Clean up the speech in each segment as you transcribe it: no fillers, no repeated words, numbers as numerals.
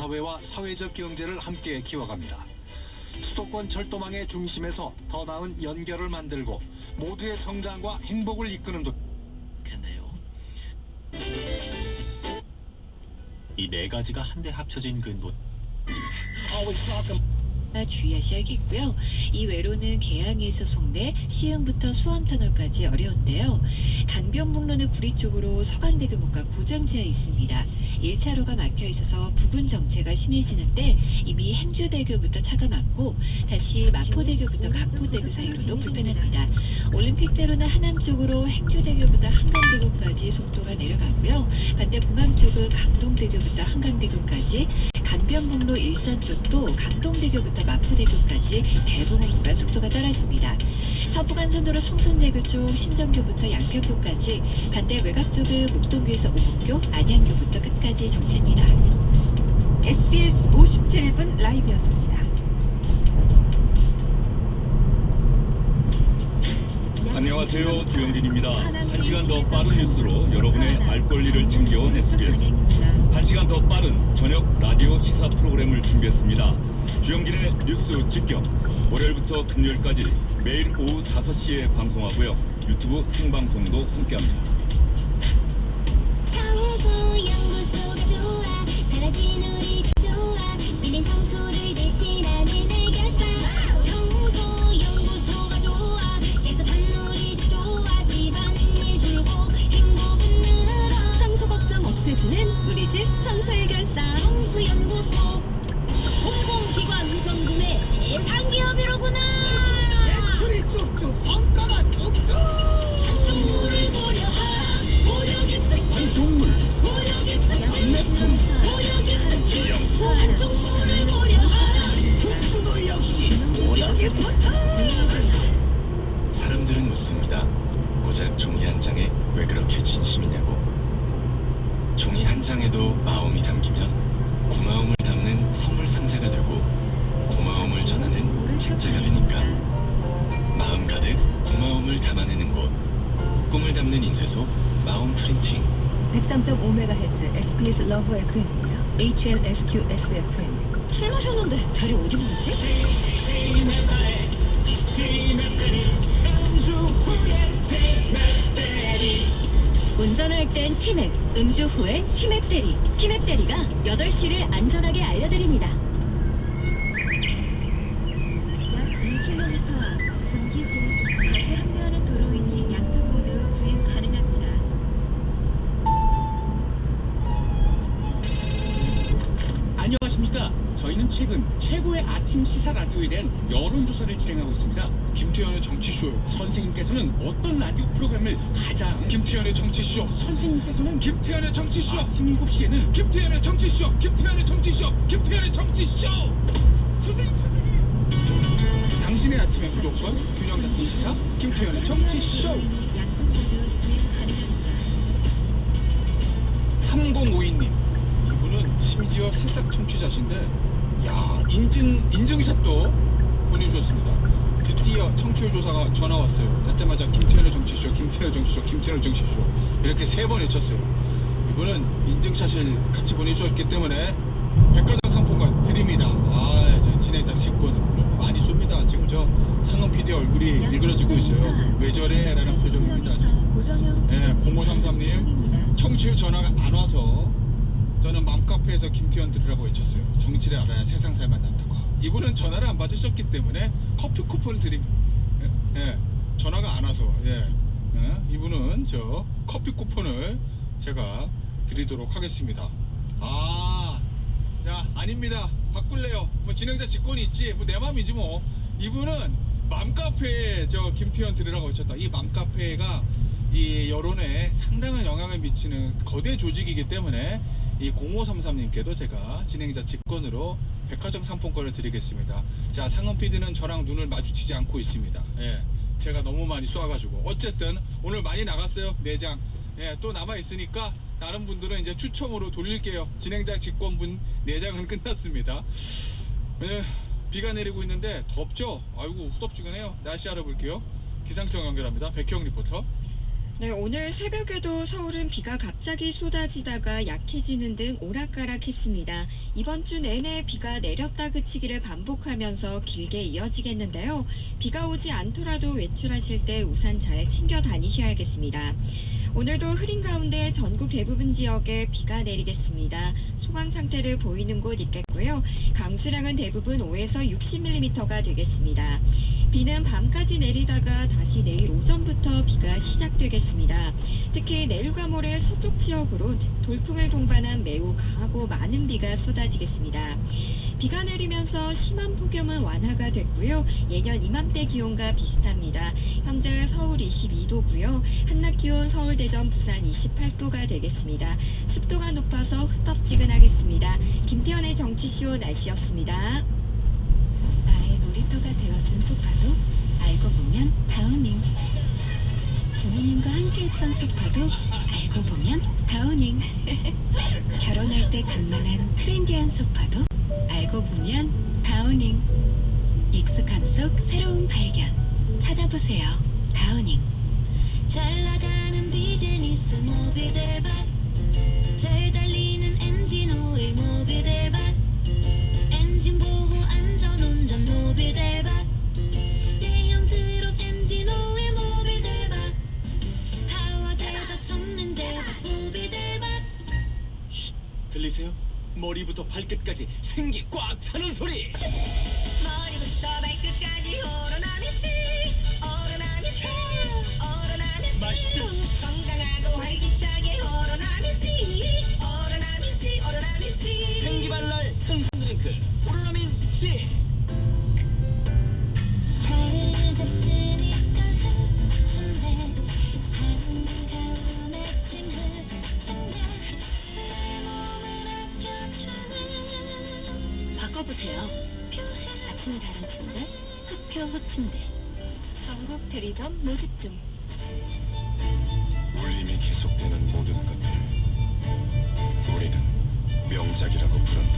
사회와 사회적 경제를 함께 키워갑니다. 수도권 철도망의 중심에서 더 나은 연결을 만들고 모두의 성장과 행복을 이끄는 좋겠네요. 이 네 가지가 한데 합쳐진 근본. 주의하셔야겠고요. 이외로는 계양에서 송내, 시흥부터 수암터널까지 어려운데요. 강변북로는 구리 쪽으로 서강대교목과 고정지하에 있습니다. 1차로가 막혀 있어서 부근 정체가 심해지는데 이미 행주대교부터 차가 막고 다시 마포대교부터 반포대교 사이로도 불편합니다. 올림픽대로는 하남 쪽으로 행주대교부터 한강대교까지 속도가 내려가고요. 반대 공항 쪽은 강동대교부터 한강대교까지, 강변북로 일산 쪽도 강동대교부터 마포대교까지 대부분 구간 속도가 떨어집니다. 서부간선도로 성산대교 쪽 신정교부터 양평교까지, 반대 외곽 쪽은 목동교에서 오목교, 안양교부터 끝까지 정체입니다. SBS 57분 라이브였습니다. 안녕하세요. 주영진입니다. 1시간 더 빠른 뉴스로 여러분의 알 권리를 챙겨온 SBS. 1시간 더 빠른 저녁 라디오 시사 프로그램을 준비했습니다. 주영진의 뉴스 직격. 월요일부터 금요일까지 매일 오후 5시에 방송하고요. 유튜브 생방송도 함께합니다. 청소 연구소가 좋아, 사라진 우리 좋아, 미래 청소를 대신하는 해결사. 청소 연구소가 좋아, 깨끗한 우리 집 좋아, 집안일 줄고 행복은 늘어. 청소 걱정 없애주는 우리 집 청소 해결사. 청소 연구소 공공기관 우선구매 대상 기업이로구나. 매출이 쭉쭉 성과가 쭉쭉. 한쪽물을 고려하라, 고려 깊은 한종물, 고려 깊은 한매품, 고려 깊은 기념품. 한쪽물을 고려하라. 특수도 역시 고려 깊었다. 사람들은 묻습니다. 고작 종이 한 장에 왜 그렇게 진심이냐고. 종이 한 장에도 마음이 담기면 고마움을 담는 선물 상자가 되고, 고마움을 전하는 책자가 되니까. 마음 가득 고마움을 담아내는 곳, 꿈을 담는 인쇄소 마음 프린팅. 103.5MHz SBS 러브 FM입니다. HLSQSFM. 술 마셨는데 대리 어디 보지? 운전할 땐 티맵, 음주 후에 티맵 대리. 티맵 대리가 8시를 안전하게 알려드립니다. 약 2km 앞 분기구 가시 합류하는 도로이니 양쪽 모두 주행 가능합니다. 안녕하십니까. 저희는 최근 최고의 아침 시사 라디오에 대한 여론조사를 진행하고 있습니다. 김태현의 정치쇼. 선생님께서는 어떤 라디오 프로그램을 가장, 김태현의 정치쇼. 선생님께서는 김태현의 정치쇼. 아침 7시에는 김태현의 정치쇼. 김태현의 정치쇼. 김태현의 정치쇼. 선생님 당신의 아침에 무조건 균형 잡힌 시사 김태현의 정치쇼. 양쪽 모두 주행 가능합니다. 3052님, 이분은 심지어 새싹 청취자신데 야, 인증샷도 보내주셨습니다. 드디어 청취율 조사가 전화 왔어요. 받자마자 김태현의 정치쇼, 김태현의 정치쇼, 김태현의 정치쇼 이렇게 3번 외쳤어요. 이분은 인증샷을 같이 보내주셨기 때문에 백화점 상품권 드립니다. 저 진행자 직권 많이 쏩니다. 지금 저 상은 PD 얼굴이 일그러지고 있어요. 왜 저래? 라는 표정입니다. 지금. 0533님, 청취율 전화가 안 와서 저는 맘카페에서 김태현 들으라고 외쳤어요. 정치를 알아야 세상 살만 난다고. 이분은 전화를 안 받으셨기 때문에 커피 쿠폰을 드립니다. 전화가 안 와서. 이분은 저 커피 쿠폰을 제가 드리도록 하겠습니다. 자, 아닙니다. 바꿀래요. 뭐 진행자 직권이 있지. 뭐 내 맘이지 뭐. 이분은 맘카페에 저 김태현 들으라고 외쳤다. 이 맘카페가 이 여론에 상당한 영향을 미치는 거대 조직이기 때문에 이 0533님께도 제가 진행자 직권으로 백화점 상품권을 드리겠습니다. 자, 상은 PD는 저랑 눈을 마주치지 않고 있습니다. 제가 너무 많이 쏴가지고. 어쨌든 오늘 많이 나갔어요. 4장. 또 남아있으니까 다른 분들은 이제 추첨으로 돌릴게요. 진행자 직권분 4장은 끝났습니다. 비가 내리고 있는데 덥죠? 아이고 후덥지근해요. 날씨 알아볼게요. 기상청 연결합니다. 백형 리포터. 네, 오늘 새벽에도 서울은 비가 갑자기 쏟아지다가 약해지는 등 오락가락했습니다. 이번 주 내내 비가 내렸다 그치기를 반복하면서 길게 이어지겠는데요. 비가 오지 않더라도 외출하실 때 우산 잘 챙겨 다니셔야겠습니다. 오늘도 흐린 가운데 전국 대부분 지역에 비가 내리겠습니다. 소강 상태를 보이는 곳 있겠고요. 강수량은 대부분 5에서 60mm가 되겠습니다. 비는 밤까지 내리다가 다시 내일 오전부터 비가 시작되겠습니다. 특히 내일과 모레 서쪽 지역으론 돌풍을 동반한 매우 강하고 많은 비가 쏟아지겠습니다. 비가 내리면서 심한 폭염은 완화가 됐고요. 예년 이맘때 기온과 비슷합니다. 현재 서울 22도고요. 한낮 기온 서울, 대전, 부산 28도가 되겠습니다. 습도가 높아서 흐덥지근하겠습니다. 김태현의 정치쇼 날씨였습니다. 나의 놀이터가 되어준 소파도 알고 보면 다우닝. 부모님과 함께했던 소파도 알고 보면 다우닝. 결혼할 때 장만한 트렌디한 소파도 알고 보면 다우닝. 익숙함 속 새로운 발견 찾아보세요. 다우닝. 잘 나가는 비즈니스 모빌 대박, 잘 달리는 엔진 오일 모빌 대박, 엔진 보호 안전 운전 모빌 대박, 대형 트럭 엔진 오일 모빌 대박, 하와 대박 성능 대박 모빌 대박. 들리세요? 머리부터 발끝까지 생기 꽉 차는 소리. 머리부터 발끝까지 오로나미스 오로나미스 오로나미스 맛있다. 건강하고 활기차게 오로나미스 오로나미스 오로나미스 생기발랄 탄산 드링크 오로나민 C. 잘 잤으니까 한숨에 한가운 아침 흑침대 내 몸을 아껴주는 바꿔보세요. 아침 다른 침대, 흑표 흑침대. 전국 대리점 모집 중. 울림이 계속되는 모든 것들을 우리는 명작이라고 부른다.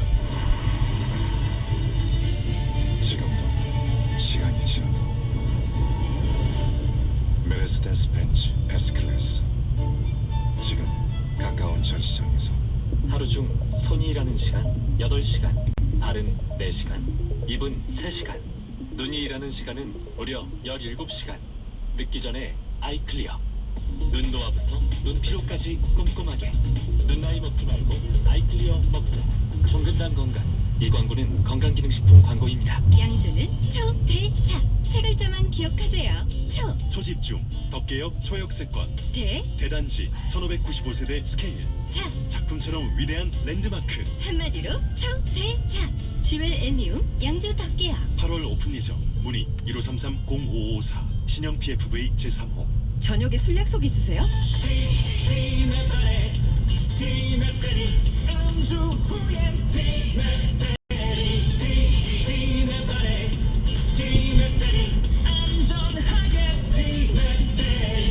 지금도 시간이 지나도 메르세데스 벤츠 S클래스 지금 가까운 전시장에서 하루 중 손이 일하는 시간 8시간, 발은 4시간, 입은 3시간, 눈이 일하는 시간은 무려 17시간. 늦기 전에 아이클리어. 눈 노화부터 눈 피로까지 꼼꼼하게. 눈 나이 먹지 말고 아이클리어 먹자. 종근당 건강. 이 광고는 건강기능식품 광고입니다. 양주는 초대차. 세 글자만 기억하세요. 초, 초집중 덕계역 초역세권 대, 대단지 1595세대 스케일 차. 작품처럼 위대한 랜드마크 한마디로 초대차. 지웰 엘리움 양주 덕계역. 8월 오픈 예정 문의 1533-0554 신형 PFV 제3호 저녁에 술 약속 있으세요?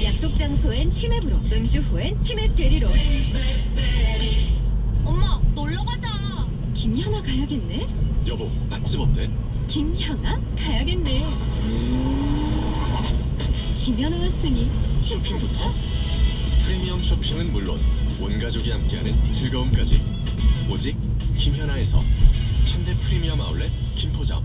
약속 장소엔 티맵으로, 음주 후엔 티맵 대리로. 엄마 놀러 가자. 김현아 가야겠네? 여보, 맛집 어때? 김현아 가야겠네. 김현아 왔으니 쇼핑부터. 프리미엄 쇼핑은 물론 온 가족이 함께하는 즐거움까지 오직 김현아에서 현대 프리미엄 아울렛 김포점.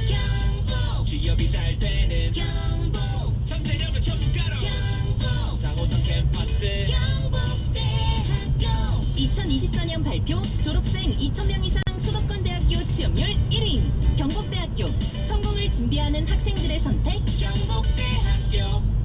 경복 취업이 잘 되는 경복 잠재력을 전문가로 경복 4호선 캠퍼스 경복대학교 2024년 발표 졸업생 2,000명 이상 수도권 대학교 취업률 1위. 경복대학교. 성공을 준비하는 학생들의 선택. 경복대학교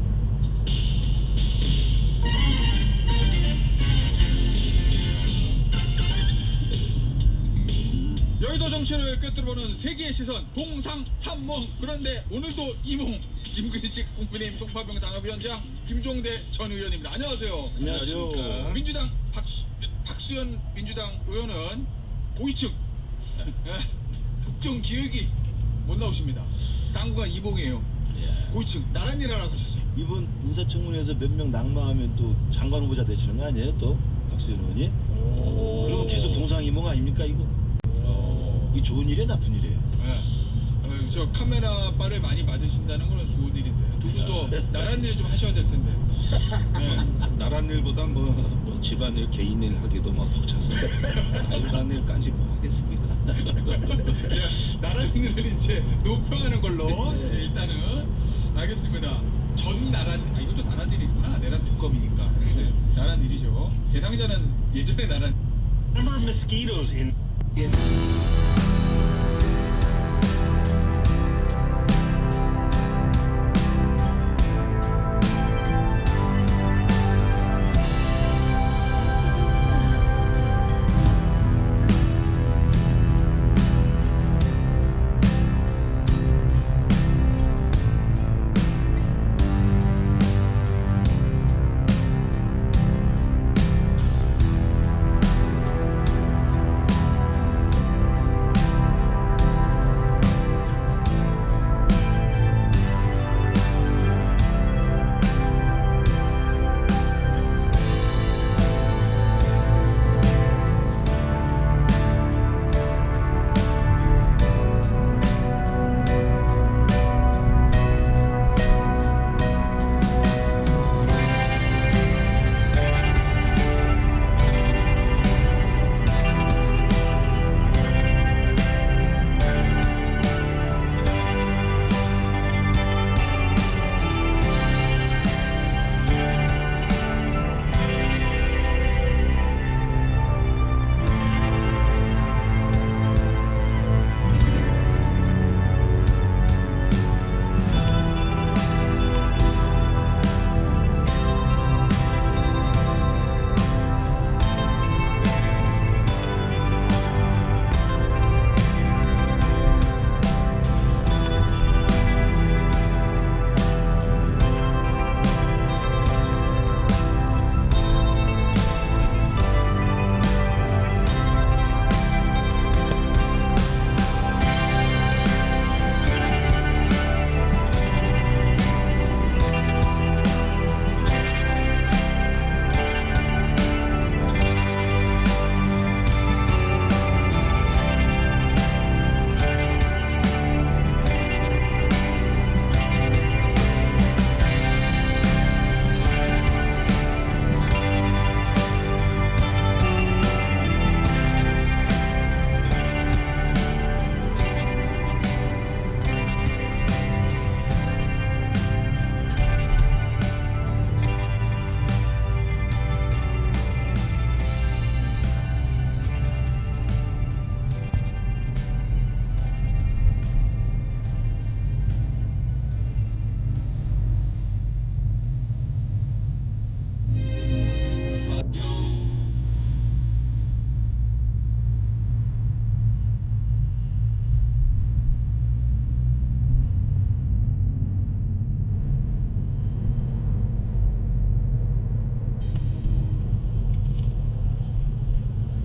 여의도 정치를 꿰뚫어보는 세계의 시선 동상 삼몽. 그런데 오늘도 이몽 김근식 국민의힘 송파병 당협위원장 김종대 전 의원입니다. 안녕하세요. 안녕하십니까. 민주당 박수현 민주당 의원은 고위층 국정 기획이 못 나오십니다. 당구가 이봉이에요. 고위층 나란 일하라고 하셨어요. 이번 인사청문회에서 몇 명 낙마하면 또 장관 후보자 되시는 거 아니에요? 또 박수현 의원이? 그러면 계속 동상이몽 아닙니까 이거? 이 좋은 일이에요, 나쁜 일이에요? 저 카메라 바를 많이 받으신다는 건 좋은 일인데 두 분도 나란 일 좀 하셔야 될 텐데. 네. 나란 일보다 뭐 집안일 개인일 하기도 뭐 벅차서 나란 일까지 뭐 하겠습니까? 나란 일은 이제 노평하는 걸로 네. 일단은 알겠습니다. 전 나란 이것도 나란 일이구나. 내란 특검이니까. 네. 나란 일이죠. 대상자는 예전에 나란. Number of mosquitoes in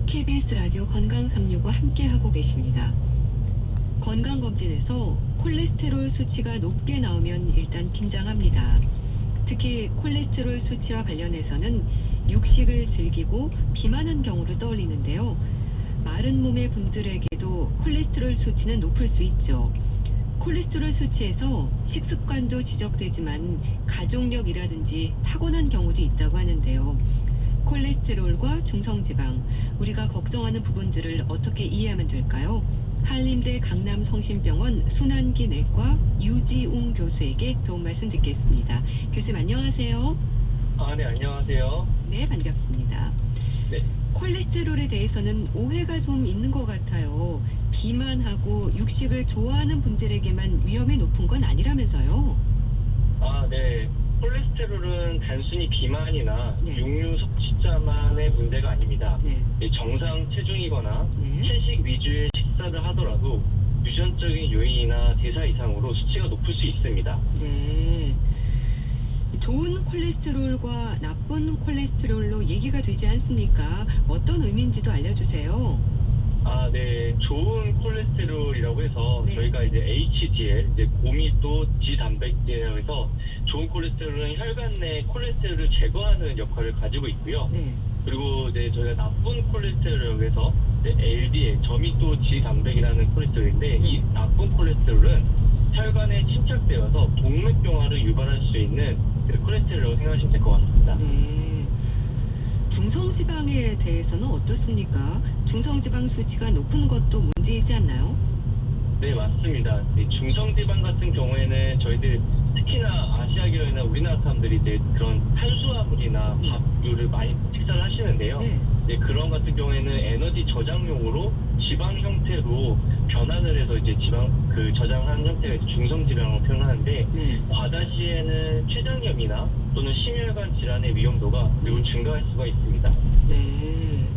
KBS 라디오 건강 365 함께 하고 계십니다. 건강검진에서 콜레스테롤 수치가 높게 나오면 일단 긴장합니다. 특히 콜레스테롤 수치와 관련해서는 육식을 즐기고 비만한 경우를 떠올리는데요. 마른 몸의 분들에게도 콜레스테롤 수치는 높을 수 있죠. 콜레스테롤 수치에서 식습관도 지적되지만 가족력이라든지 타고난 경우도 있다고 하는데요. 콜레스테롤과 중성지방, 우리가 걱정하는 부분들을 어떻게 이해하면 될까요? 한림대 강남성심병원 순환기 내과 유지웅 교수에게 도움 말씀 듣겠습니다. 교수님 안녕하세요. 네, 안녕하세요. 네, 반갑습니다. 네. 콜레스테롤에 대해서는 오해가 좀 있는 것 같아요. 비만하고 육식을 좋아하는 분들에게만 위험이 높은 건 아니라면서요? 네. 콜레스테롤은 단순히 비만이나 네. 육류 섭취자만의 문제가 아닙니다. 네. 정상 체중이거나 네. 채식 위주의 식사를 하더라도 유전적인 요인이나 대사 이상으로 수치가 높을 수 있습니다. 네. 좋은 콜레스테롤과 나쁜 콜레스테롤로 얘기가 되지 않습니까? 어떤 의미인지도 알려주세요. 네. 좋은 콜레스테롤이라고 해서 네. 저희가 이제 HDL, 이제 고밀도 지단백질이라고 해서 좋은 콜레스테롤은 혈관 내 콜레스테롤을 제거하는 역할을 가지고 있고요. 네. 그리고 이제 저희가 나쁜 콜레스테롤이라고 해서 이제 LDL, 저밀도 지단백이라는 콜레스테롤인데 이 나쁜 콜레스테롤은 혈관에 침착되어서 동맥경화를 유발할 수 있는 그 콜레스테롤이라고 생각하시면 될 것 같습니다. 네. 중성지방에 대해서는 어떻습니까? 중성지방 수치가 높은 것도 문제이지 않나요? 네, 맞습니다. 이 중성지방 같은 경우에는 저희들 특히나 아시아계열이나 우리나라 사람들이 이제 그런 탄수화물이나 밥류를 많이 식사를 하시는데요. 네. 이제 그런 같은 경우에는 에너지 저장용으로 지방 형태로 변환을 해서 이제 그 저장한 형태가 이제 중성지방으로 표현하는데 네. 과다 시에는 췌장염이나 또는 심혈관 질환의 위험도가 매우 증가할 수가 있습니다. 네.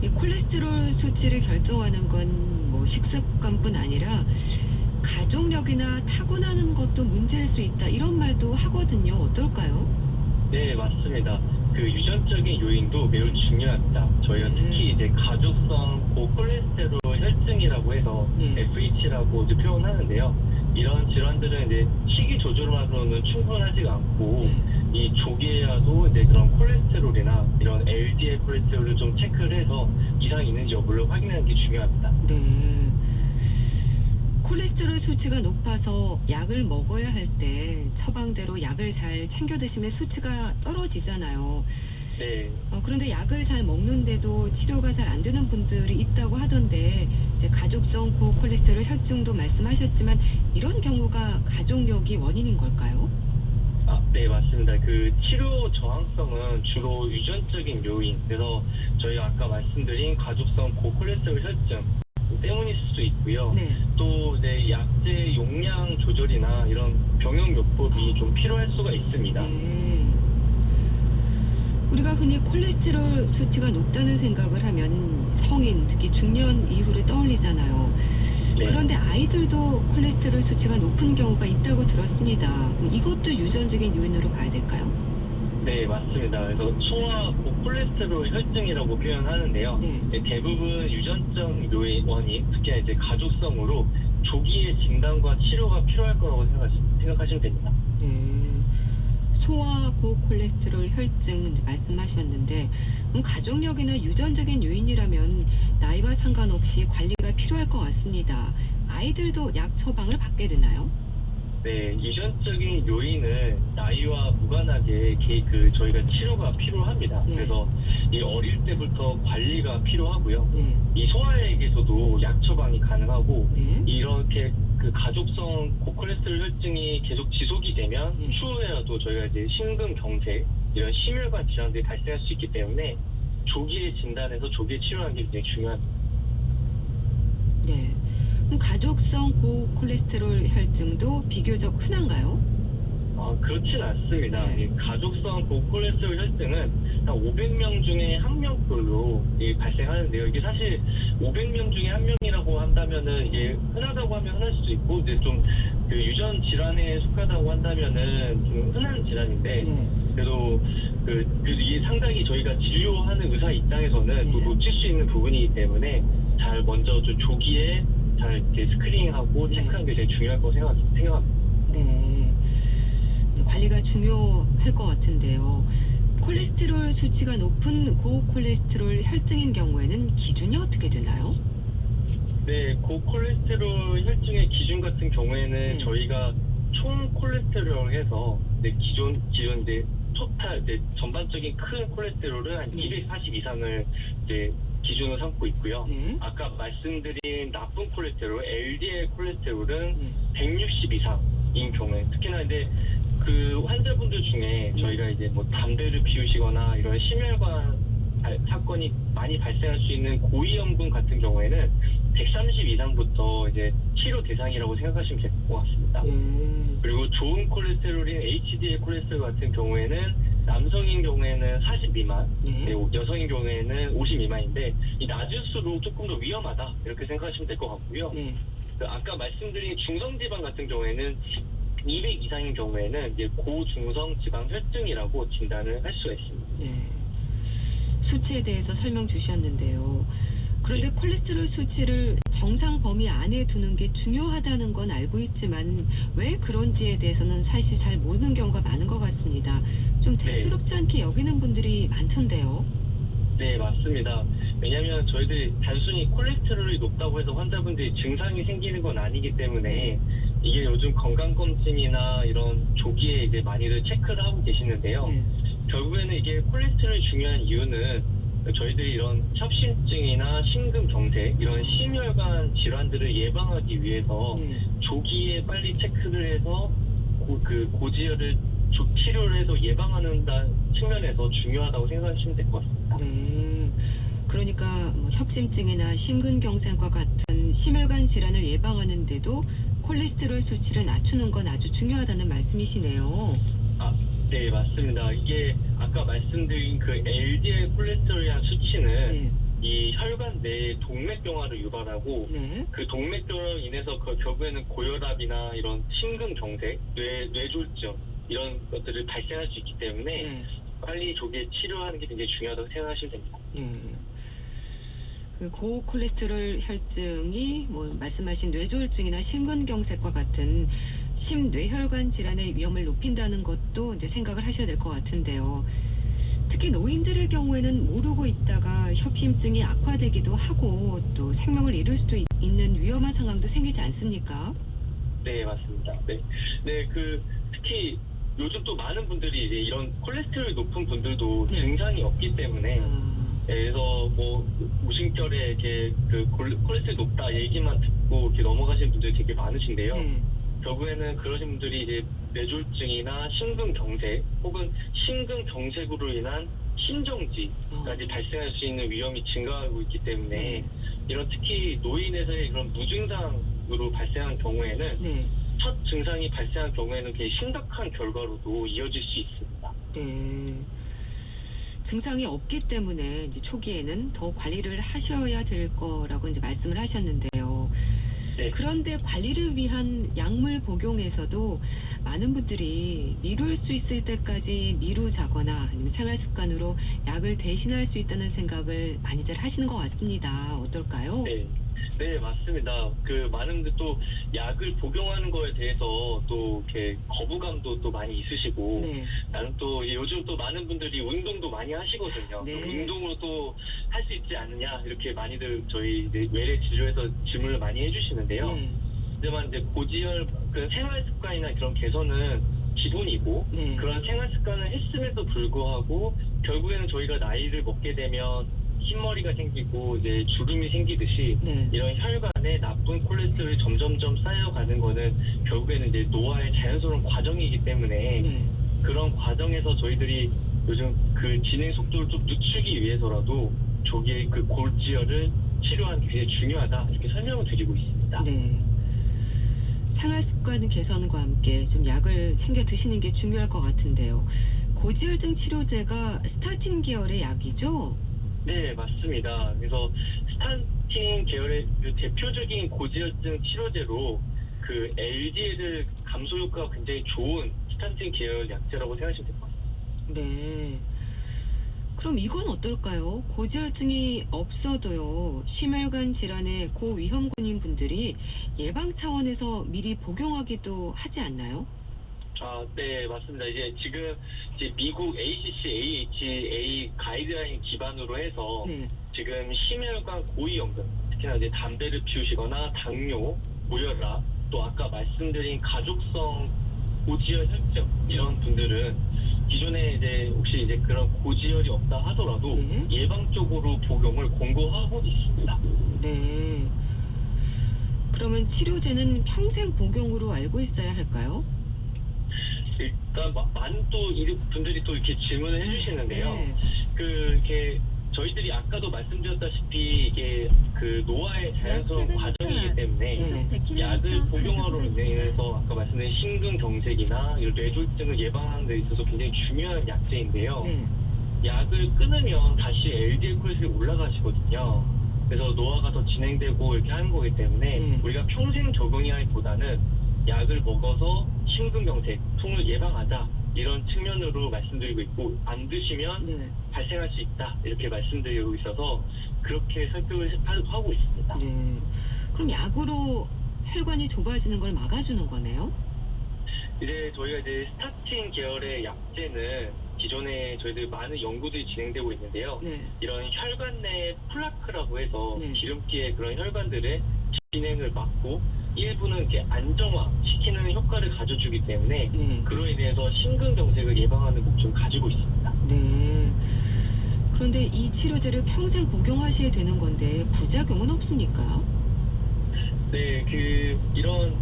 이 콜레스테롤 수치를 결정하는 건 뭐 식습관뿐 아니라 가족력이나 타고나는 것도 문제일 수 있다 이런 말도 하거든요. 어떨까요? 네, 맞습니다. 그 유전적인 요인도 매우 중요합니다. 저희가 특히 이제 가족성 고콜레스테롤 혈증이라고 해서 FH라고 이제 표현하는데요. 이런 질환들은 이제 식이 조절만으로는 충분하지가 않고 이 조기에라도 이제 그런 콜레스테롤이나 이런 LDL 콜레스테롤을 좀 체크를 해서 이상이 있는지 여부를 확인하는 게 중요합니다. 네. 콜레스테롤 수치가 높아서 약을 먹어야 할 때 처방대로 약을 잘 챙겨 드시면 수치가 떨어지잖아요. 네. 그런데 약을 잘 먹는데도 치료가 잘 안 되는 분들이 있다고 하던데 이제 가족성 고콜레스테롤 혈증도 말씀하셨지만 이런 경우가 가족력이 원인인 걸까요? 네, 맞습니다. 그 치료 저항성은 주로 유전적인 요인, 그래서 저희가 아까 말씀드린 가족성 고콜레스테롤 혈증 때문일 수도 있고요. 네. 또 이제 약제 용량 조절이나 이런 병용요법이 좀 필요할 수가 있습니다. 우리가 흔히 콜레스테롤 수치가 높다는 생각을 하면 성인, 특히 중년 이후를 떠올리잖아요. 네. 그런데 아이들도 콜레스테롤 수치가 높은 경우가 있다고 들었습니다. 이것도 유전적인 요인으로 봐야 될까요? 네, 맞습니다. 그래서 소아 고콜레스테롤 혈증이라고 표현하는데요. 대부분 유전적 요인 원인, 특히 이제 가족성으로 조기의 진단과 치료가 필요할 거라고 생각하시면 됩니다. 소아 고콜레스테롤 혈증 말씀하셨는데 가족력이나 유전적인 요인이라면 나이와 상관없이 관리가 필요할 것 같습니다. 아이들도 약 처방을 받게 되나요? 네, 유전적인 요인은 나이와 무관하게 저희가 치료가 필요합니다. 그래서 이 어릴 때부터 관리가 필요하고요. 이 소아에게서도 약 처방이 가능하고 이렇게 그 가족성 고콜레스테롤 혈증이 계속 지속이 되면 추후에라도 저희가 이제 심근경색 이런 심혈관 질환들이 발생할 수 있기 때문에 조기에 진단해서 조기에 치료하는 게 굉장히 중요합니다. 네. 그럼 가족성 고콜레스테롤 혈증도 비교적 흔한가요? 그렇진 않습니다. 이 가족성 고콜레스테롤 혈증은 한 500명 중에 1명꼴로 발생하는데요. 이게 사실 500명 중에 1명이라고 한다면은 이게 흔하다고 하면 흔할 수도 있고, 이제 좀 그 유전 질환에 속하다고 한다면은 좀 흔한 질환인데, 그래도 이게 상당히 저희가 진료하는 의사 입장에서는 또 놓칠 수 있는 부분이기 때문에 잘 먼저 좀 조기에 잘 이렇게 스크리닝하고 체크하는 게 제일 중요할 거라고 생각합니다. 네. 관리가 중요할 것 같은데요. 콜레스테롤 수치가 높은 고콜레스테롤 혈증인 경우에는 기준이 어떻게 되나요? 네, 고콜레스테롤 혈증의 기준 같은 경우에는 저희가 총 콜레스테롤을 해서 기존 이제 토탈 이제 전반적인 큰 콜레스테롤은 한 240 이상을 이제 기준으로 삼고 있고요. 아까 말씀드린 나쁜 콜레스테롤, LDL 콜레스테롤은 160 이상인 경우에 특히나 이제 그 환자분들 중에 저희가 이제 뭐 담배를 피우시거나 이런 심혈관 사건이 많이 발생할 수 있는 고위험군 같은 경우에는 130 이상부터 이제 치료 대상이라고 생각하시면 될 것 같습니다. 그리고 좋은 콜레스테롤인 HDL 콜레스테롤 같은 경우에는 남성인 경우에는 40 미만, 여성인 경우에는 50 미만인데 이 낮을수록 조금 더 위험하다 이렇게 생각하시면 될 것 같고요. 아까 말씀드린 중성지방 같은 경우에는 200 이상인 경우에는 이제 고중성 지방 혈증이라고 진단을 할 수가 있습니다. 수치에 대해서 설명 주셨는데요. 그런데 콜레스테롤 수치를 정상 범위 안에 두는 게 중요하다는 건 알고 있지만 왜 그런지에 대해서는 사실 잘 모르는 경우가 많은 것 같습니다. 좀 대수롭지 않게 여기는 분들이 많던데요. 네, 맞습니다. 왜냐하면 저희들이 단순히 콜레스테롤이 높다고 해서 환자분들이 증상이 생기는 건 아니기 때문에 이게 요즘 건강검진이나 이런 조기에 이제 많이들 체크를 하고 계시는데요. 네. 결국에는 이게 콜레스테롤이 중요한 이유는 저희들이 이런 협심증이나 심근경색 이런 심혈관 질환들을 예방하기 위해서 네. 조기에 빨리 체크를 해서 고지혈을 치료를 해서 예방하는 측면에서 중요하다고 생각하시면 될 것 같습니다. 네. 그러니까 뭐 협심증이나 심근경색과 같은 심혈관 질환을 예방하는데도 콜레스테롤 수치를 낮추는 건 아주 중요하다는 말씀이시네요. 네, 맞습니다. 이게 아까 말씀드린 그 LDL 콜레스테롤이라는 수치는 네. 이 혈관 내에 동맥경화를 유발하고 네. 그 동맥경화로 인해서 결국에는 고혈압이나 이런 심근경색, 뇌졸중 이런 것들을 발생할 수 있기 때문에 네. 빨리 조기에 치료하는 게 굉장히 중요하다고 생각하시면 됩니다. 그 고콜레스테롤 혈증이 뭐 말씀하신 뇌졸중이나 심근경색과 같은 심뇌혈관 질환의 위험을 높인다는 것도 이제 생각을 하셔야 될 것 같은데요. 특히 노인들의 경우에는 모르고 있다가 협심증이 악화되기도 하고 또 생명을 잃을 수도 있는 위험한 상황도 생기지 않습니까? 네, 맞습니다. 네, 특히 요즘 또 많은 분들이 이제 이런 콜레스테롤이 높은 분들도 증상이 없기 때문에 그래서 뭐 무심결에 이렇게 콜레스테롤 높다 얘기만 듣고 이렇게 넘어가시는 분들이 되게 많으신데요. 결국에는 그러신 분들이 이제 뇌졸중이나 심근경색 혹은 심근경색으로 인한 심정지까지 발생할 수 있는 위험이 증가하고 있기 때문에 이런 특히 노인에서의 그런 무증상으로 발생한 경우에는 첫 증상이 발생한 경우에는 굉장히 심각한 결과로도 이어질 수 있습니다. 네. 증상이 없기 때문에 이제 초기에는 더 관리를 하셔야 될 거라고 이제 말씀을 하셨는데요. 그런데 관리를 위한 약물 복용에서도 많은 분들이 미룰 수 있을 때까지 미루자거나 아니면 생활 습관으로 약을 대신할 수 있다는 생각을 많이들 하시는 것 같습니다. 어떨까요? 네, 맞습니다. 많은 분들 또 약을 복용하는 거에 대해서 또 이렇게 거부감도 또 많이 있으시고, 나는 또 요즘 또 많은 분들이 운동도 많이 하시거든요. 운동으로 또 할 수 있지 않느냐 이렇게 많이들 저희 외래 진료에서 질문을 많이 해주시는데요. 하지만 이제 고지혈 생활 습관이나 그런 개선은 기본이고 그런 생활 습관을 했음에도 불구하고 결국에는 저희가 나이를 먹게 되면 흰머리가 생기고 이제 주름이 생기듯이 이런 혈관에 나쁜 콜레스테롤이 점점점 쌓여가는 거는 결국에는 이제 노화의 자연스러운 과정이기 때문에 그런 과정에서 저희들이 요즘 진행 속도를 좀 늦추기 위해서라도 조기에 고지혈을 치료하는 게 굉장히 중요하다 이렇게 설명을 드리고 있습니다. 생활 습관 개선과 함께 좀 약을 챙겨 드시는 게 중요할 것 같은데요. 고지혈증 치료제가 스타틴 계열의 약이죠? 네, 맞습니다. 그래서 스타틴 계열의 대표적인 고지혈증 치료제로 LDL 감소 효과가 굉장히 좋은 스타틴 계열 약제라고 생각하시면 될 것 같습니다. 네. 그럼 이건 어떨까요? 고지혈증이 없어도요, 심혈관 질환의 고위험군인 분들이 예방 차원에서 미리 복용하기도 하지 않나요? 네, 맞습니다. 지금 미국 ACC/AHA 가이드라인 기반으로 해서 지금 심혈관 고위험군, 특히나 이제 담배를 피우시거나 당뇨, 고혈압, 또 아까 말씀드린 가족성 고지혈 혈증 이런 분들은 기존에 혹시 그런 고지혈이 없다 하더라도 예방적으로 복용을 권고하고 있습니다. 네. 그러면 치료제는 평생 복용으로 알고 있어야 할까요? 일단 많은 또 분들이 또 이렇게 질문을 해주시는데요. 이렇게 저희들이 아까도 말씀드렸다시피 이게 노화의 자연스러운 과정이기 때문에 약을 복용으로 인해서 아까 말씀드린 심근경색이나 이런 뇌졸중을 예방하는 데 있어서 굉장히 중요한 약제인데요. 약을 끊으면 다시 LDL 콜레스테롤이 올라가시거든요. 그래서 노화가 더 진행되고 이렇게 하는 거기 때문에 우리가 평생 적용하기보다는 약을 먹어서 심근경색, 통을 예방하자 이런 측면으로 말씀드리고 있고 안 드시면 발생할 수 있다 이렇게 말씀드리고 있어서 그렇게 설득을 하고 있습니다. 그럼 약으로 혈관이 좁아지는 걸 막아주는 거네요? 저희가 스타틴 계열의 약제는 기존에 저희들 많은 연구들이 진행되고 있는데요. 이런 혈관 내 플라크라고 해서 기름기의 그런 혈관들의 진행을 막고 일부는 이렇게 안정화 시키는 효과를 가져주기 때문에 네. 그로 인해서 심근경색을 예방하는 목적을 가지고 있습니다. 네. 그런데 이 치료제를 평생 복용하셔야 되는 건데 부작용은 없습니까? 네, 이런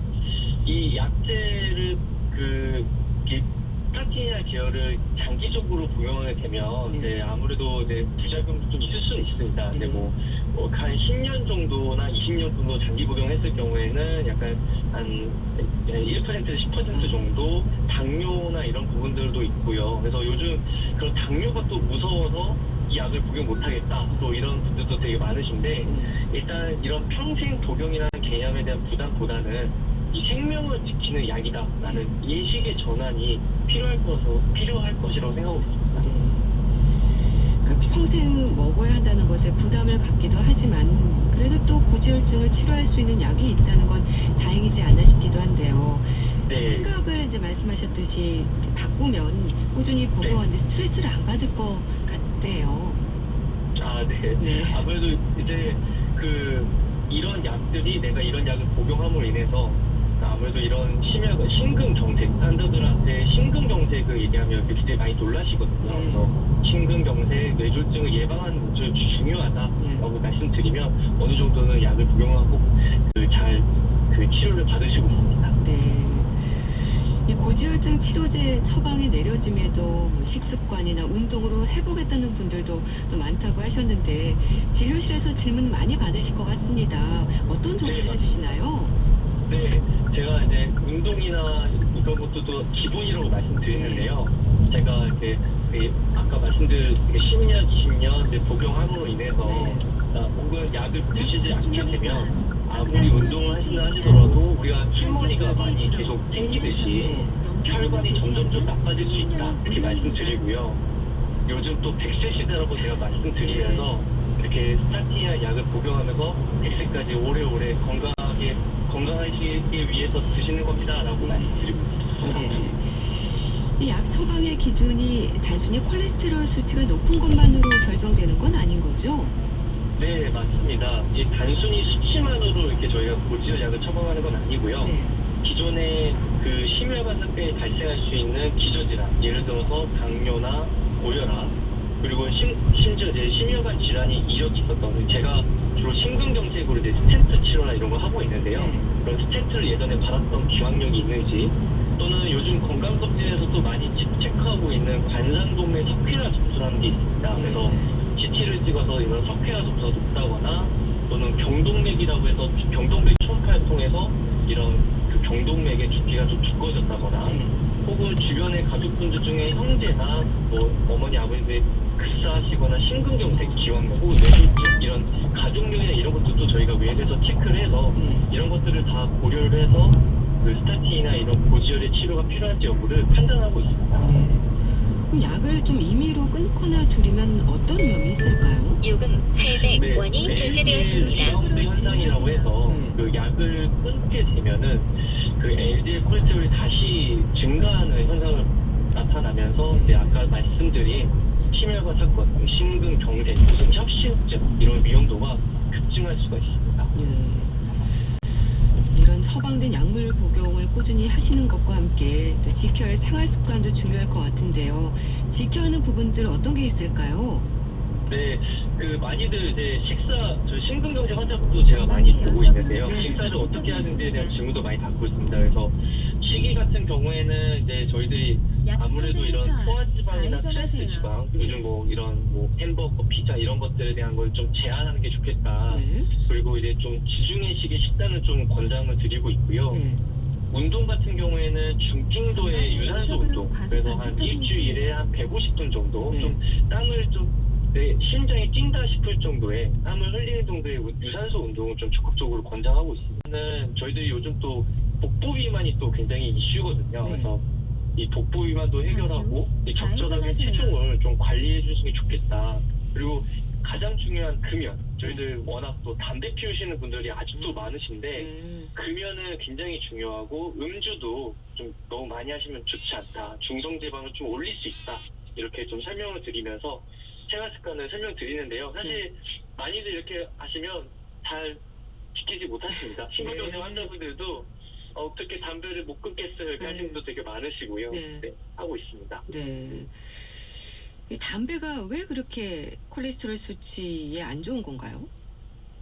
이 약제를 이 스타틴이나 계열을 장기적으로 복용하게 되면 네, 아무래도 네, 부작용도 좀 있을 수는 있습니다. 근데 한 10년 정도나 20년 정도 장기 복용했을 경우에는 약간 한 1%에서 10% 정도 당뇨나 이런 부분들도 있고요. 그래서 요즘 그런 당뇨가 또 무서워서 이 약을 복용 못하겠다 또 이런 분들도 되게 많으신데 일단 이런 평생 복용이라는 개념에 대한 부담보다는 이 생명을 지키는 약이다라는 인식의 전환이 필요할 것이라고 생각하고 있습니다. 그러니까 평생 먹어야 한다는 것에 부담을 갖기도 하지만 그래도 또 고지혈증을 치료할 수 있는 약이 있다는 건 다행이지 않나 싶기도 한데요. 네. 생각을 이제 말씀하셨듯이 바꾸면 꾸준히 복용하는데 스트레스를 안 받을 것 같대요. 아, 네. 아무래도 이제 이런 약들이 내가 이런 약을 복용함으로 인해서 아무래도 이런 심근경색, 환자들한테 심근경색을 얘기하면 굉장히 많이 놀라시거든요. 그래서 심근경색, 뇌졸중을 예방하는 목적이 중요하다라고 말씀드리면 어느 정도는 약을 복용하고 잘 치료를 받으시고 있습니다. 네. 이 고지혈증 치료제 처방이 내려짐에도 뭐 식습관이나 운동으로 회복했다는 분들도 또 많다고 하셨는데 진료실에서 질문 많이 받으실 것 같습니다. 어떤 조언을 해주시나요? 네, 제가 이제 운동이나 이런 것도 기본이라고 말씀드리는데요. 제가 이렇게 아까 말씀드린 10년, 20년 복용함으로 인해서 혹은 약을 드시지 않게 되면 아무리 운동을 하시더라도 우리가 흰머리가 많이 계속 생기듯이 혈관이 점점 나빠질 수 있다 이렇게 말씀드리고요. 요즘 또 100세 시대라고 제가 말씀드리면서 이렇게 스타틴이나 약을 복용하면서 100세까지 오래오래 건강하시기 위해서 드시는 겁니다라고 말씀드리고 있습니다. 이 약 처방의 기준이 단순히 콜레스테롤 수치가 높은 것만으로 결정되는 건 아닌 거죠? 네, 맞습니다. 단순히 수치만으로 이렇게 저희가 고지혈약을 처방하는 건 아니고요. 기존에 심혈관계에 발생할 수 있는 기저질환, 예를 들어서 당뇨나 고혈압, 그리고 심지어 이제 심혈관 질환이 이력이 있었던 제가 주로 심근경색으로 이제 스텐트 치료나 이런 걸 하고 있는데요. 그런 스텐트를 예전에 받았던 기왕력이 있는지 또는 요즘 건강검진에서 또 많이 체크하고 있는 관상동맥 석회화 점수라는 게 있습니다. 그래서 CT를 찍어서 이런 석회화 점수가 높다거나 또는 경동맥이라고 해서 경동맥 초음파를 통해서 이런 경동맥의 두께가 좀 두꺼워졌다거나 혹은 주변의 가족분들 중에 형제나 뭐 어머니 아버지들 급사하시거나 심근경색, 기왕력 혹은 뇌졸중 이런 가족력이나 이런 것들도 저희가 외래에서 체크를 해서 이런 것들을 다 고려를 해서 스타틴이나 이런 고지혈의 치료가 필요한지 여부를 판단하고 있습니다. 그럼 약을 좀 임의로 끊거나 줄이면 어떤 위험이 있을까요? 요금 800원이 결제되었습니다. 리바운드 현상이라고 해서 약을 끊게 되면은 LDL 콜레스테롤이 다시 증가하는 현상을 나타나면서 이제 아까 말씀드린 심혈관 사건, 심근경색, 무슨 협심증 이런 위험도가 급증할 수가 있습니다. 이런 처방된 약물 복용을 꾸준히 하시는 것과 함께 또 지켜야 할 생활 습관도 중요할 것 같은데요. 지켜야 하는 부분들 어떤 게 있을까요? 네, 많이들 이제 저 심근경색 환자분도 제가 많이 보고 있는데요. 식사를 어떻게 하는지에 대한 질문도 많이 받고 있습니다. 그래서 식이 같은 경우에는 이제 저희들이 아무래도 이런 포화지방이나 트랜스지방, 요즘 이런 햄버거, 피자 이런 것들에 대한 걸 좀 제한하는 게 좋겠다. 그리고 이제 좀 지중해식의 식단을 좀 권장을 드리고 있고요. 운동 같은 경우에는 중증도의 유산소 운동, 그래서 한 일주일에 한 150분 정도 좀 땀을 심장이 뛴다 싶을 정도의 땀을 흘리는 정도의 유산소 운동을 좀 적극적으로 권장하고 있습니다. 저희들이 요즘 또 복부 비만이 또 굉장히 이슈거든요. 그래서 이 복부 비만도 해결하고 이 적절하게 체중을 좀 관리해 주시는 게 좋겠다. 그리고 가장 중요한 금연. 저희들 워낙 또 담배 피우시는 분들이 아직도 많으신데 금연은 굉장히 중요하고 음주도 좀 너무 많이 하시면 좋지 않다. 중성 지방을 좀 올릴 수 있다. 이렇게 좀 설명을 드리면서 생활 습관을 설명드리는데요. 사실 많이들 이렇게 하시면 잘 느끼지 못하십니다. 신경정세 환자분들도 어떻게 담배를 못 끊겠어요? 이렇게 하시는 분도 되게 많으시고요. 네, 하고 있습니다. 네. 이 담배가 왜 그렇게 콜레스테롤 수치에 안 좋은 건가요?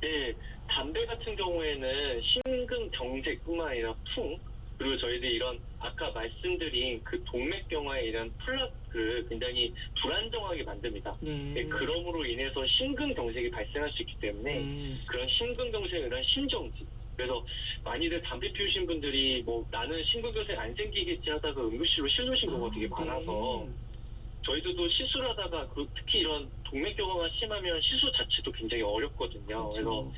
네, 담배 같은 경우에는 심근경색뿐만 아니라 풍, 그리고 저희들이 이런 아까 말씀드린 그 동맥경화에 이런 플라크를 굉장히 불안정하게 만듭니다. 네, 그러므로 인해서 심근경색이 발생할 수 있기 때문에 그런 심근경색에 의한 심정지. 그래서 많이들 담배 피우신 분들이 뭐 나는 심근경색 안 생기겠지 하다가 응급실로 실려오신 경우가 되게 많아서 저희들도 시술을 하다가 특히 이런 동맥경화가 심하면 시술 자체도 굉장히 어렵거든요. 그래서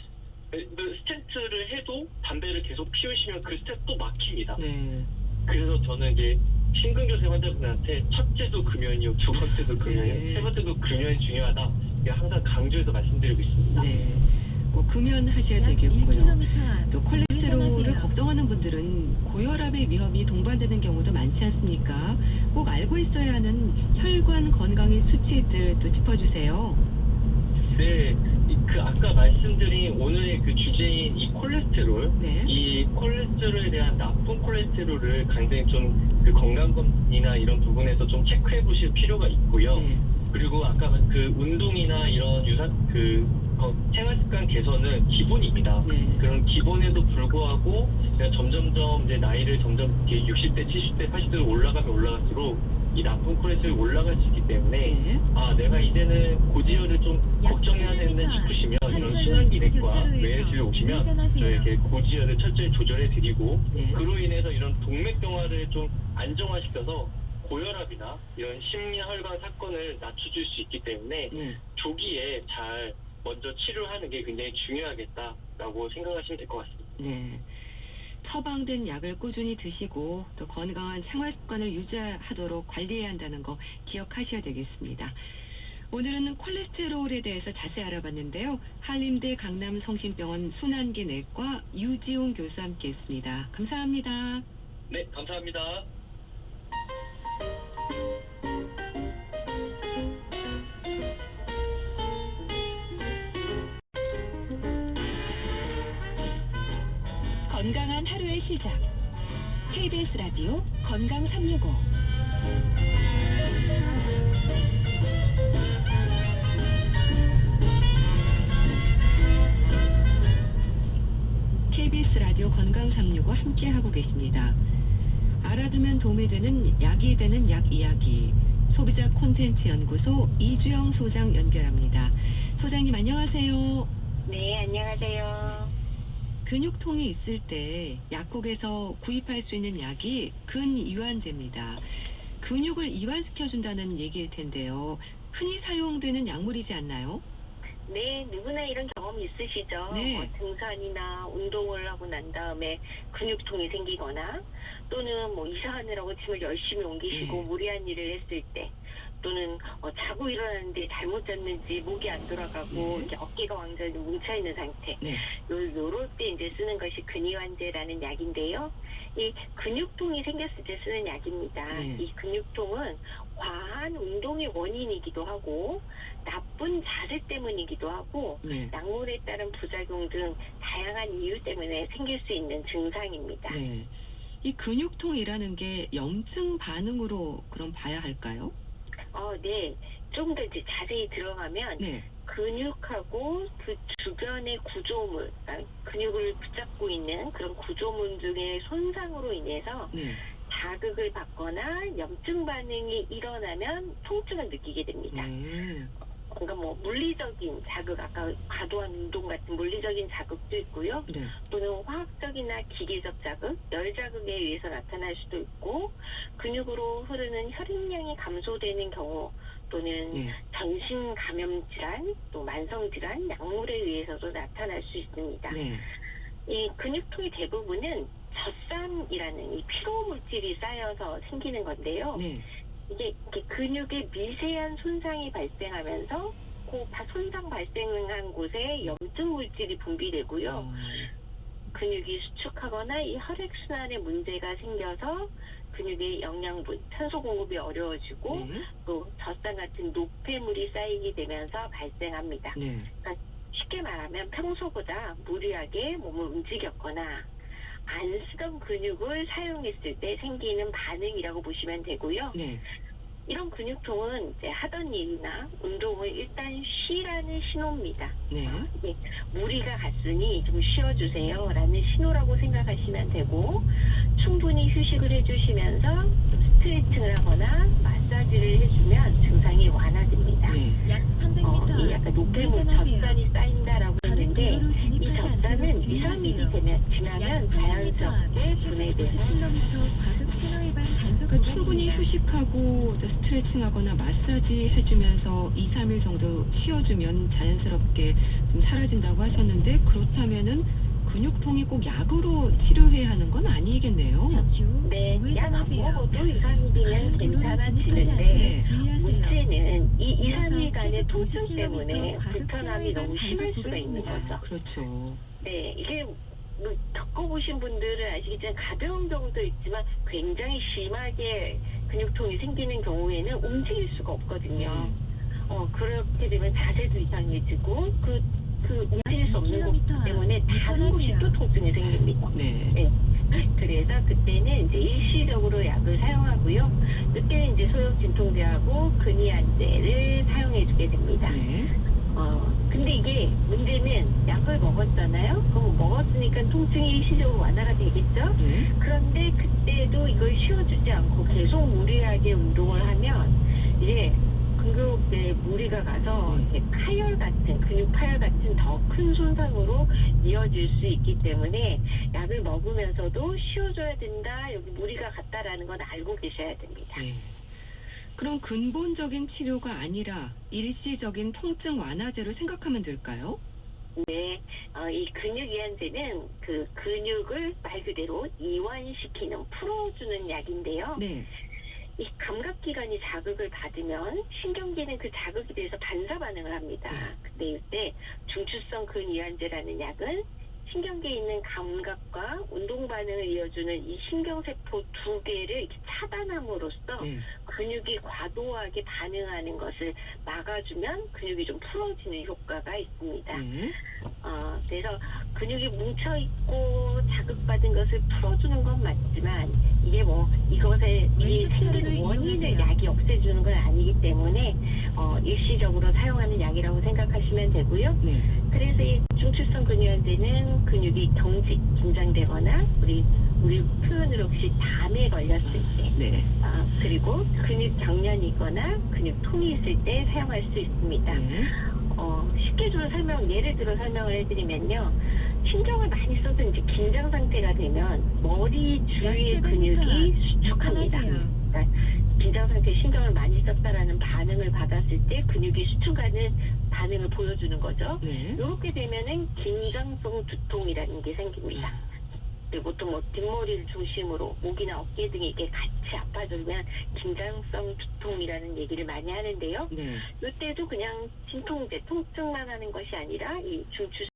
스텐트를 해도 담배를 계속 피우시면 그 스텐트 또 막힙니다. 그래서 저는 이제 심근경색 환자분한테 첫째도 금연이요, 두 번째도 금연이요, 세 번째도 금연이 중요하다. 항상 강조해서 말씀드리고 있습니다. 뭐 금연하셔야 되겠고요. 또 콜레스테롤을 걱정하는 분들은 고혈압의 위험이 동반되는 경우도 많지 않습니까? 꼭 알고 있어야 하는 혈관 건강의 수치들 또 짚어주세요. 네, 그 아까 말씀드린 오늘의 그 주제인 이 콜레스테롤, 이 콜레스테롤에 대한 나쁜 콜레스테롤을 굉장히 좀 그 건강검진이나 이런 부분에서 좀 체크해 보실 필요가 있고요. 그리고 아까 그 운동이나 이런 생활습관 개선은 기본입니다. 그런 기본에도 불구하고 점점점 이제 나이를 점점 이렇게 60대, 70대, 80대로 올라가면 올라갈수록 이 나쁜 콜레스테롤이 올라갈 수 있기 때문에 내가 이제는 고지혈을 좀 걱정해야 되는데 싶으시면 이런 순환기내과 외래실에 오시면 저희에게 고지혈을 철저히 조절해 드리고 그로 인해서 이런 동맥경화를 좀 안정화시켜서 고혈압이나 이런 심혈관 사건을 낮춰줄 수 있기 때문에 조기에 잘 먼저 치료하는 게 굉장히 중요하겠다라고 생각하시면 될 것 같습니다. 처방된 약을 꾸준히 드시고 또 건강한 생활 습관을 유지하도록 관리해야 한다는 거 기억하셔야 되겠습니다. 오늘은 콜레스테롤에 대해서 자세히 알아봤는데요. 한림대 강남성심병원 순환기 내과 유지용 교수와 함께했습니다. 감사합니다. 네, 감사합니다. 건강한 하루의 시작. KBS 라디오 건강 365. KBS 라디오 건강 365 함께 하고 계십니다. 알아두면 도움이 되는 약이 되는 약 이야기. 소비자 콘텐츠 연구소 이주영 소장 연결합니다. 소장님 안녕하세요. 네, 안녕하세요. 근육통이 있을 때 약국에서 구입할 수 있는 약이 근이완제입니다. 근육을 이완시켜준다는 얘기일 텐데요. 흔히 사용되는 약물이지 않나요? 네, 누구나 이런 경험이 있으시죠. 등산이나 운동을 하고 난 다음에 근육통이 생기거나 또는 뭐 이사하느라고 짐을 열심히 옮기시고 무리한 일을 했을 때 또는 자고 일어났는데 잘못 잤는지 목이 안 돌아가고 이렇게 어깨가 완전히 뭉쳐있는 상태. 요럴 때 이제 쓰는 것이 근이완제라는 약인데요. 이 근육통이 생겼을 때 쓰는 약입니다. 이 근육통은 과한 운동의 원인이기도 하고 나쁜 자세 때문이기도 하고 약물에 따른 부작용 등 다양한 이유 때문에 생길 수 있는 증상입니다. 이 근육통이라는 게 염증 반응으로 그럼 봐야 할까요? 네. 조금 더 이제 자세히 들어가면 근육하고 그 주변의 구조물, 그러니까 근육을 붙잡고 있는 그런 구조물 중의 손상으로 인해서 자극을 받거나 염증 반응이 일어나면 통증을 느끼게 됩니다. 그러니까 뭐 물리적인 자극, 아까 과도한 운동 같은 물리적인 자극도 있고요. 또는 화학적이나 기계적 자극, 열 자극에 의해서 나타날 수도 있고 근육으로 흐르는 혈액량이 감소되는 경우 또는 전신 감염 질환, 또 만성 질환, 약물에 의해서도 나타날 수 있습니다. 이 근육통의 대부분은 젖산이라는 이 피로 물질이 쌓여서 생기는 건데요. 이게 근육에 미세한 손상이 발생하면서 그 손상 발생한 곳에 염증 물질이 분비되고요. 근육이 수축하거나 이 혈액순환에 문제가 생겨서 근육의 영양분, 산소 공급이 어려워지고 또 젖산 같은 노폐물이 쌓이게 되면서 발생합니다. 그러니까 쉽게 말하면 평소보다 무리하게 몸을 움직였거나 안 쓰던 근육을 사용했을 때 생기는 반응이라고 보시면 되고요. 네. 이런 근육통은 이제 하던 일이나 운동을 일단 쉬라는 신호입니다. 네. 네, 무리가 갔으니 좀 쉬어주세요라는 신호라고 생각하시면 되고, 충분히 휴식을 해주시면서 스트레칭을 하거나 마사지를 해주면 증상이 완화됩니다. 약 300m 이 약간 노폐물 젖산이 쌓인다라고 했는데, 이 젖산은 2, 3일이 지나면 자연스럽게 분해돼서 그러니까 충분히 휴식하고 또 스트레칭하거나 마사지 해주면서 2, 3일 정도 쉬어주면 자연스럽게 좀 사라진다고 하셨는데, 그렇다면은 근육통이 꼭 약으로 치료해야 하는 건 아니겠네요. 네, 약 안 먹어도 2, 3일이면 괜찮아지는데, 문제는 이 2, 3일간의 통증 때문에 불편함이 너무 심할 수가 있는 거죠. 그렇죠. 네, 이게 뭐 겪어보신 분들은 아시겠지만 가벼운 경우도 있지만 굉장히 심하게 근육통이 생기는 경우에는 움직일 수가 없거든요. 그렇게 되면 자세도 이상해지고 그 움직일 수 없는 것 때문에 다른 곳이 또 통증이 생깁니다. 네. 그래서 그때는 이제 일시적으로 약을 사용하고요. 그때는 이제 소염 진통제하고 근이안제를 사용해주게 됩니다. 네. 근데 이게 문제는 약을 먹었잖아요. 그럼 먹었으니까 통증이 일시적으로 완화가 되겠죠. 그런데 그때도 이걸 쉬어주지 않고 계속 무리하게 운동을 하면 이제 근육에 무리가 가서 이렇게 파열 같은 근육 파열 같은 더 큰 손상으로 이어질 수 있기 때문에 약을 먹으면서도 쉬어줘야 된다. 여기 무리가 갔다라는 건 알고 계셔야 됩니다. 그럼 근본적인 치료가 아니라 일시적인 통증 완화제로 생각하면 될까요? 네, 이 근육이완제는 그 근육을 말 그대로 이완시키는, 풀어주는 약인데요. 네. 이 감각기관이 자극을 받으면 신경계는 그 자극에 대해서 반사 반응을 합니다. 근데 이때 중추성 근이완제라는 약은 신경계에 있는 감각과 운동 반응을 이어주는 이 신경세포 2개를 이렇게 차단함으로써 근육이 과도하게 반응하는 것을 막아주면 근육이 좀 풀어지는 효과가 있습니다. 그래서 근육이 뭉쳐있고 자극받은 것을 풀어주는 건 맞지만 이게 뭐 이것에 이 생긴 원인을 약이 없애주는 건 아니기 때문에 일시적으로 사용하는 약이라고 생각하시면 되고요. 그래서 이 중추성 근이완제는 근육이 긴장되거나 우리 표현으로 혹시 담에 걸렸을 때, 그리고 근육 경련이거나 근육통이 있을 때 사용할 수 있습니다. 쉽게 예를 들어 설명을 해드리면요. 신경을 많이 써서 이제 긴장 상태가 되면 머리 주위의 근육이 수축합니다. 그러니까 긴장 상태에 신경을 많이 썼다라는 반응을 받았을 때 근육이 수축하는 반응을 보여주는 거죠. 이렇게 되면은 긴장성 두통이라는 게 생깁니다. 보통 뭐 뒷머리를 중심으로 목이나 어깨 등이 이렇게 같이 아파지면 긴장성 두통이라는 얘기를 많이 하는데요. 이때도 그냥 진통제, 통증만 하는 것이 아니라 이 중추